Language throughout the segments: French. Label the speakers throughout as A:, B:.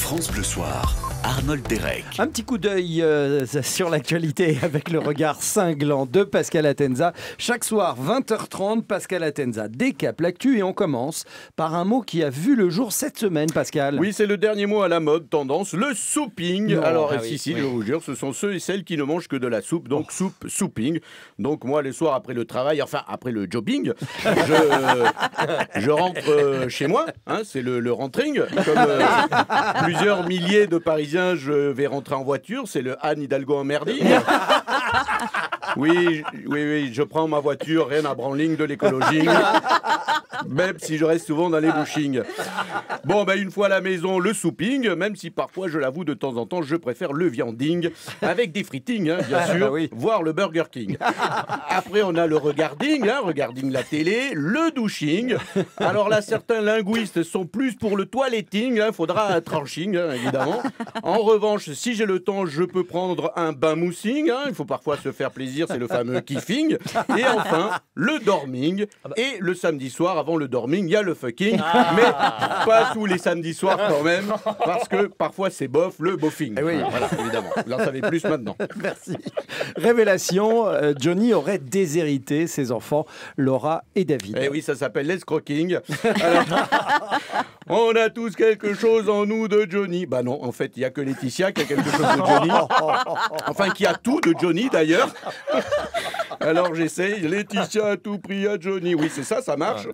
A: France Bleu Soir, Arnold Derek.
B: Un petit coup d'œil sur l'actualité avec le regard cinglant de Pascal Atenza. Chaque soir, 20h30, Pascal Atenza décape l'actu et on commence par un mot qui a vu le jour cette semaine, Pascal.
C: Oui, c'est le dernier mot à la mode, tendance, le souping.
B: Non,
C: Alors,
B: oui,
C: si, je vous jure, ce sont ceux et celles qui ne mangent que de la soupe, donc soupe, souping. Donc moi, les soirs après le travail, enfin après le jobbing, je rentre chez moi, hein, c'est le rentring, comme plusieurs milliers de Parisiens, je vais rentrer en voiture, c'est le Anne Hidalgo en merding. Oui, je prends ma voiture, rien à branling de l'écologie, même si je reste souvent dans les bushings. Bon, une fois à la maison, le souping, même si parfois, je l'avoue, de temps en temps, je préfère le vianding, avec des frittings, hein, bien sûr, voire le Burger King. Après, on a le regarding, regarding la télé, le douching. Alors là, certains linguistes sont plus pour le toiletting, faudra un tranching, évidemment. En revanche, si j'ai le temps, je peux prendre un bain moussing, il faut parfois se faire plaisir, c'est le fameux kiffing. Et enfin, le dorming. Et le samedi soir, avant le dorming, il y a le fucking. Mais pas tous les samedis soirs quand même, parce que parfois c'est bof, le boffing.
B: Oui.
C: Voilà, évidemment. Vous en savez plus maintenant.
B: Merci. Révélation, Johnny aurait déshérité ses enfants, Laura et David.
C: Eh oui, ça s'appelle l'escroquing. Alors, on a tous quelque chose en nous de Johnny. Bah non, en fait, il n'y a que Laetitia qui a quelque chose de Johnny. Enfin, qui a tout de Johnny d'ailleurs. Alors j'essaye, Laetitia a tout pris à Johnny. Oui, c'est ça, ça marche.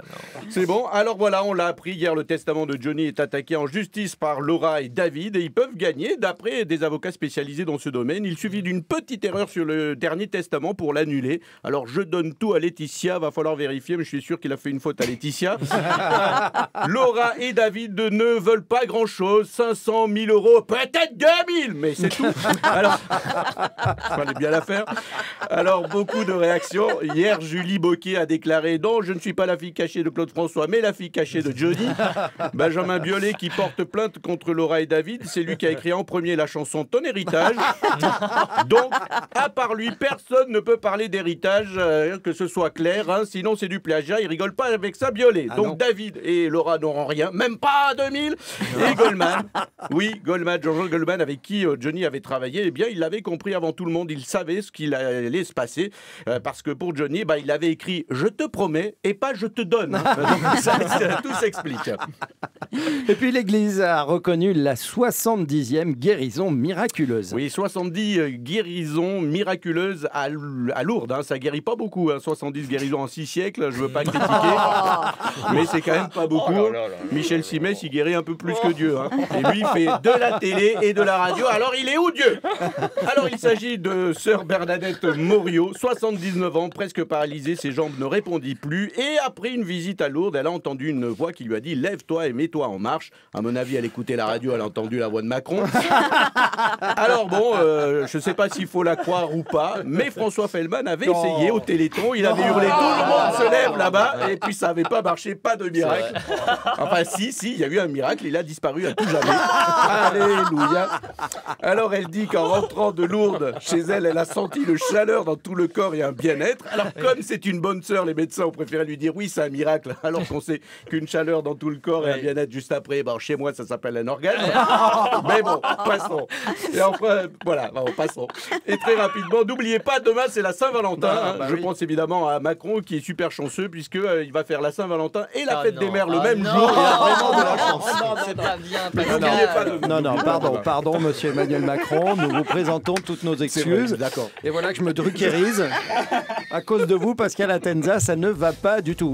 C: C'est bon. Alors voilà, on l'a appris hier, le testament de Johnny est attaqué en justice par Laura et David et ils peuvent gagner d'après des avocats spécialisés dans ce domaine. Il suffit d'une petite erreur sur le dernier testament pour l'annuler. Alors je donne tout à Laetitia, va falloir vérifier, mais je suis sûr qu'il a fait une faute à Laetitia. Laura et David ne veulent pas grand-chose, 500 000 euros, peut-être 2000, mais c'est tout. Alors, fallait bien la faire. Alors, beaucoup de réactions. Hier, Julie Bocquet a déclaré « Non, je ne suis pas la fille cachée de Claude François, mais la fille cachée de Johnny. » Benjamin Biolay qui porte plainte contre Laura et David, c'est lui qui a écrit en premier la chanson « Ton héritage ». Donc, à part lui, personne ne peut parler d'héritage, que ce soit clair, sinon c'est du plagiat, il rigole pas avec ça, Biolay. Donc, non. David et Laura n'auront rien, même pas 2000. Et Goldman, oui, Goldman, Jean-Jean Goldman, avec qui Johnny avait travaillé, eh bien, il l'avait compris avant tout le monde, il savait ce qu'il allait se passer, parce que pour Johnny, il avait écrit « Je te promets » et pas « Je te donne ». Donc ça, tout s'explique.
B: Et puis l'Église a reconnu la 70e guérison miraculeuse.
C: Oui, 70 guérisons miraculeuses à Lourdes. Ça guérit pas beaucoup, 70 guérisons en 6 siècles, je veux pas critiquer, mais c'est quand même pas beaucoup. Michel Simès, il guérit un peu plus que Dieu. Et lui, il fait de la télé et de la radio, alors il est où Dieu? Alors il s'agit de sœur Bernadette Morio, 79 ans, presque paralysée, ses jambes ne répondit plus. Et après une visite à Lourdes, elle a entendu une voix qui lui a dit « Lève-toi et mets-toi en marche ». À mon avis, elle écoutait la radio, elle a entendu la voix de Macron. Alors bon, je ne sais pas s'il faut la croire ou pas, mais François Fellman avait essayé au Téléthon, il avait hurlé « Tout le monde se lève là-bas » et puis ça n'avait pas marché, pas de miracle. Enfin si, il y a eu un miracle, il a disparu à tout jamais. Alléluia. Alors elle dit qu'en rentrant de Lourdes, chez elle, elle a senti une chaleur dans tout le corps et un bien-être. Alors comme c'est une bonne sœur, les médecins ont préféré lui dire oui, c'est un miracle, alors qu'on sait qu'une chaleur dans tout le corps et un bien-être juste après, chez moi ça s'appelle un orgasme. Mais bon, passons. Et enfin, voilà, passons. Et très rapidement, n'oubliez pas, demain c'est la Saint-Valentin. Je pense évidemment à Macron qui est super chanceux puisque il va faire la Saint-Valentin et la fête des mères le même jour. Il a vraiment de la chance.
D: C'est pas bien.
B: Non, pardon, monsieur Emmanuel Macron, nous vous présentons toutes nos excuses.
C: D'accord.
B: Et voilà que je me druckérise. À cause de vous, Pascal Atenza, ça ne va pas du tout.